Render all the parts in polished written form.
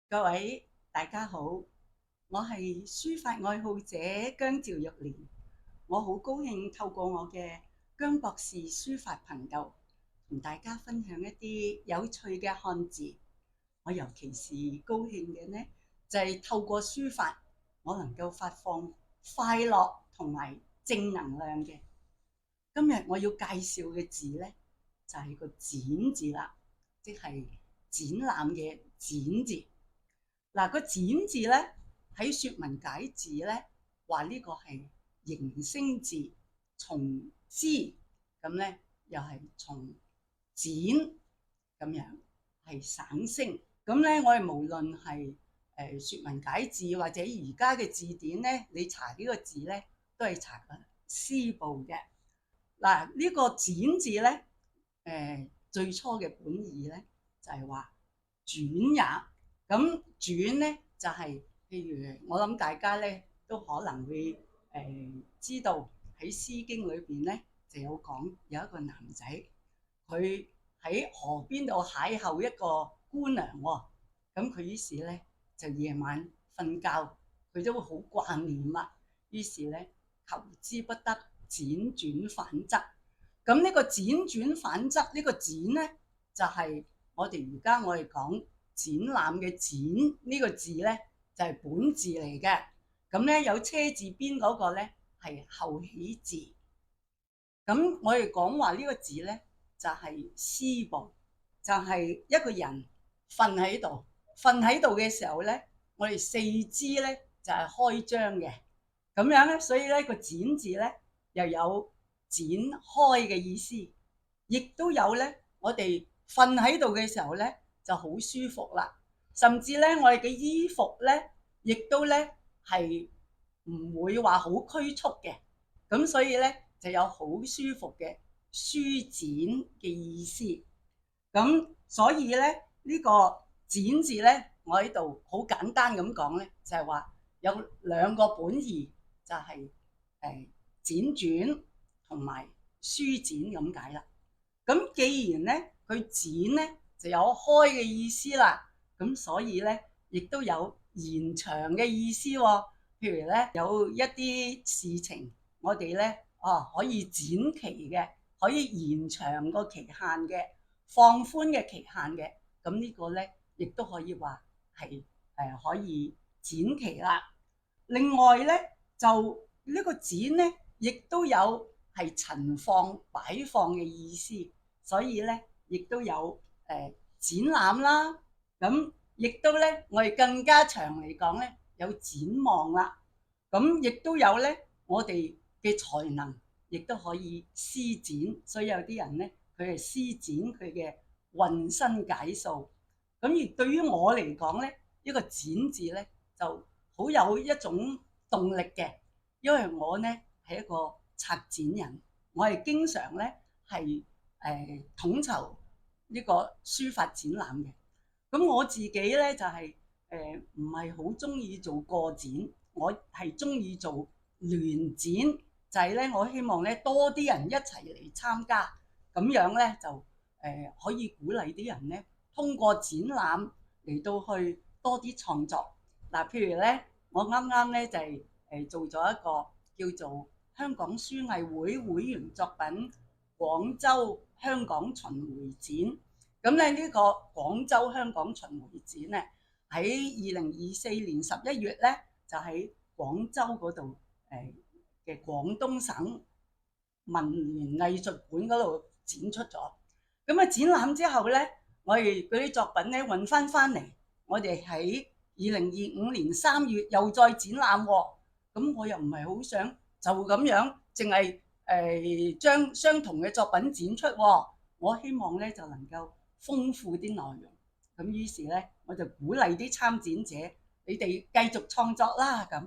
各位大家好，我係書法愛好者姜趙玉蓮，我好高興透過我嘅姜博士書法頻道，同大家分享一啲有趣嘅漢字。我尤其是高興嘅呢，就係透過書法，我能夠發放快樂同埋正能量嘅。今日我要介紹嘅字呢，就係個展字啦，即係展覽嘅展字。嗱，個展字咧喺説文解字咧話呢個係形聲字，從之咁咧又係從展咁樣係省聲。咁咧我哋無論係説文解字或者而家嘅字典咧，你查呢個字咧都係查個思部嘅。嗱，呢個展字咧最初嘅本意咧就係話轉也。咁轉咧就係、譬如我諗大家咧都可能會知道喺《詩經》裏邊咧就有講有一個男仔，佢喺河邊度邂逅一個姑娘喎，咁佢於是咧就夜晚瞓覺，佢都會好掛念啦，於是咧求之不得，輾轉反側。咁呢個輾轉反側呢個輾咧就係、我哋講展覽嘅展呢個字咧就係本字嚟嘅，咁咧有車字邊嗰個咧係後起字。咁我哋講話呢個字咧就係思部，就係一個人瞓喺度嘅時候咧，我哋四肢咧就係開張嘅，咁樣咧，所以咧個展字咧又有展開嘅意思，亦都有咧我哋瞓喺度嘅時候咧就好舒服啦，甚至咧我哋嘅衣服咧亦都咧係唔會話好拘束嘅，咁所以咧就有好舒服嘅舒展嘅意思。咁所以咧呢個展字咧，我喺度好簡單咁講咧，就係話有兩個本義，就係誒輾轉同埋舒展咁解啦。咁既然咧佢展咧就有開嘅意思啦，咁所以咧亦都有延長嘅意思喎。譬如咧有一啲事情，我哋咧可以展期嘅，可以延長個期限嘅，放寬嘅期限嘅，咁呢個咧亦都可以話係可以展期啦。另外咧就呢個展咧，亦都有係陳放擺放嘅意思，所以咧亦都有展覽啦。咁亦都咧，我哋更加長嚟講咧，有展望啦。咁亦都有咧，我哋嘅才能亦都可以施展，所以有啲人咧，佢係施展佢嘅渾身解數。咁而對於我嚟講咧，呢個展字咧就好有一種動力嘅，因為我咧係一個策展人，我係經常咧係統籌呢個書法展覽嘅。咁我自己咧就係唔係好中意做個展，我係中意做聯展，就係咧我希望咧多啲人一齊嚟參加，咁樣咧就可以鼓勵啲人咧通過展覽嚟到去多啲創作。嗱，譬如咧，我啱啱咧就係做咗一個叫做香港書藝會會員作品廣州香港巡迴展。咁咧呢個廣州香港巡迴展咧，喺2024年11月咧，就喺廣州嗰度嘅廣東省文聯藝術館嗰度展出咗。咁啊展覽之後咧，我哋嗰啲作品咧運翻嚟，我哋喺2025年3月又再展覽喎。咁我又唔係好想就咁樣，淨係將相同嘅作品展出喎。我希望咧就能夠豐富啲內容，咁於是咧我就鼓勵啲參展者，你哋繼續創作啦咁。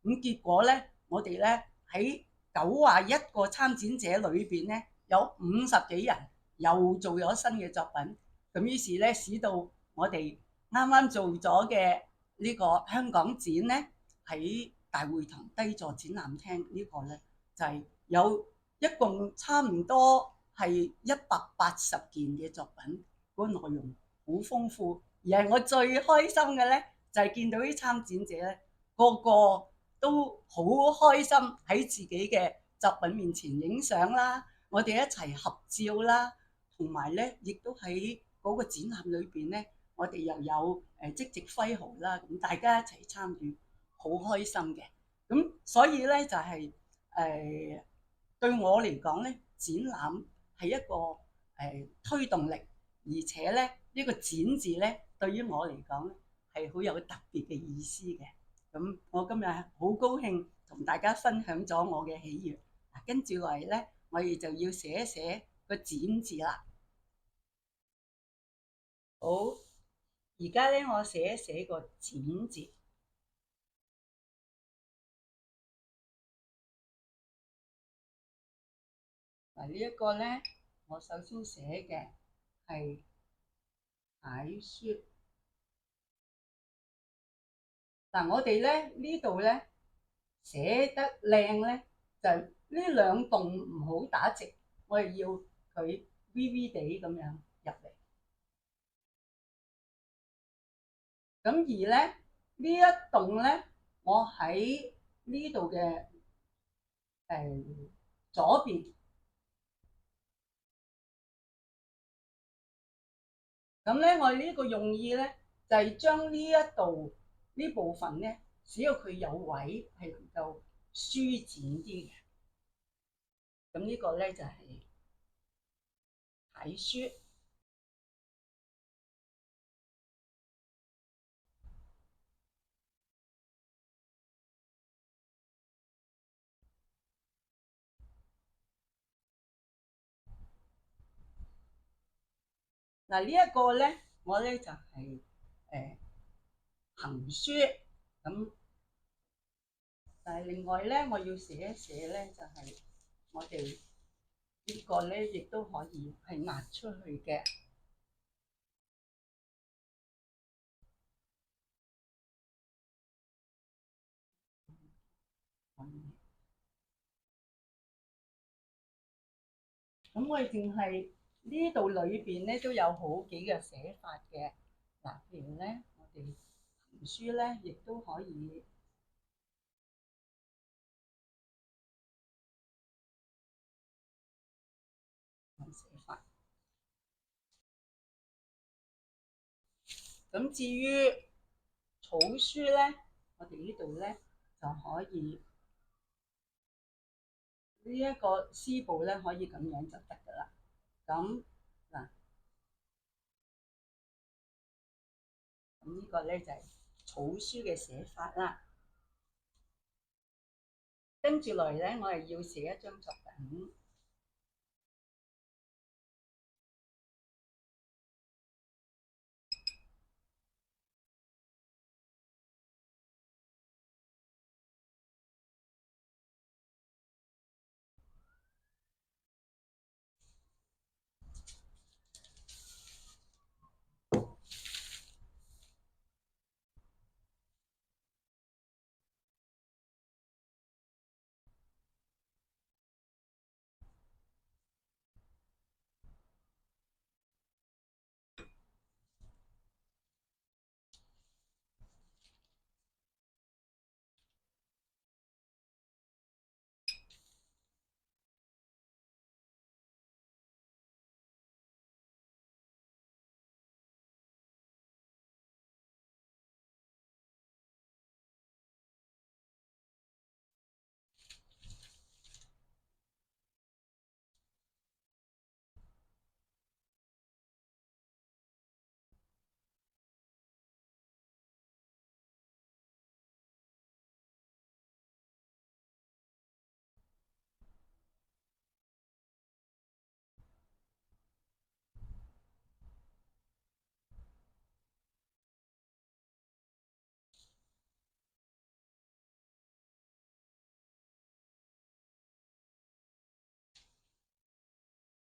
咁結果咧，我哋咧喺91個參展者裏邊咧，有50幾人又做咗新嘅作品。咁於是咧，使到我哋啱啱做咗嘅呢個香港展咧，喺大會堂低座展覽廳呢個咧，就係有一共差唔多係180件嘅作品，嗰個內容好豐富，而係我最開心嘅咧，就係見到啲參展者咧，個個都好開心喺自己嘅作品面前影相啦，我哋一齊合照啦，同埋咧亦都喺嗰個展覽裏邊咧，我哋又有即席揮毫啦，咁大家一齊參與，好開心嘅。咁所以咧就係、對我嚟講咧，展覽係一個推動力，而且咧呢個展字咧對於我嚟講咧係好有特別嘅意思嘅。咁我今日好高興同大家分享咗我嘅喜悅。跟住落嚟咧，我哋就要寫一寫個展字啦。好，而家咧我寫一寫個展字。嗱，呢一個咧，我首先寫嘅係楷書。嗱，我哋咧呢度咧寫得靚咧，就呢兩棟唔好打直，我哋要佢 V 地咁樣入嚟。咁而咧呢一棟咧，我喺呢度嘅左邊。咁咧，我呢個用意咧就係將呢一度呢部分咧，只要佢有位係能夠舒展啲嘅。咁呢個咧就係楷書。嗱，呢一個咧，我咧就係行書。咁但係另外咧，我要寫一寫咧，就係我哋呢個咧，亦都可以係壓出去嘅。咁我哋淨係呢度裏邊咧都有好幾個寫法嘅。嗱，譬如咧，我哋行書咧，亦都可以寫法。咁至於草書咧，我哋呢度咧就可以呢一個絲布咧，可以咁樣就得噶啦。咁嗱，咁呢個咧就係草書嘅寫法啦。跟住嚟咧，我係要寫一張作品。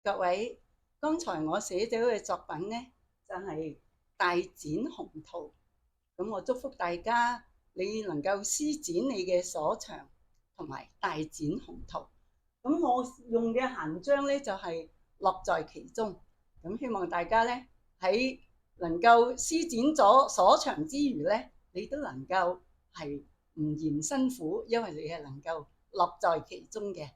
各位，剛才我寫咗嘅作品呢，就係大展宏圖。咁我祝福大家，你能夠施展你嘅所長，同埋大展宏圖。咁我用嘅閒章呢，就係樂在其中。咁希望大家呢喺能夠施展咗所長之餘咧，你都能夠係唔嫌辛苦，因為你係能夠樂在其中嘅。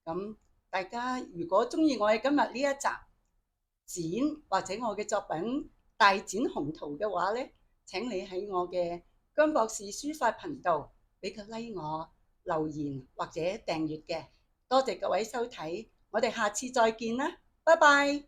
咁大家如果中意我哋今日呢一集展或者我嘅作品大展宏圖嘅話咧，請你喺我嘅姜博士書法頻道俾個 like 我、留言或者訂閱嘅。多謝各位收睇，我哋下次再見啦，拜拜。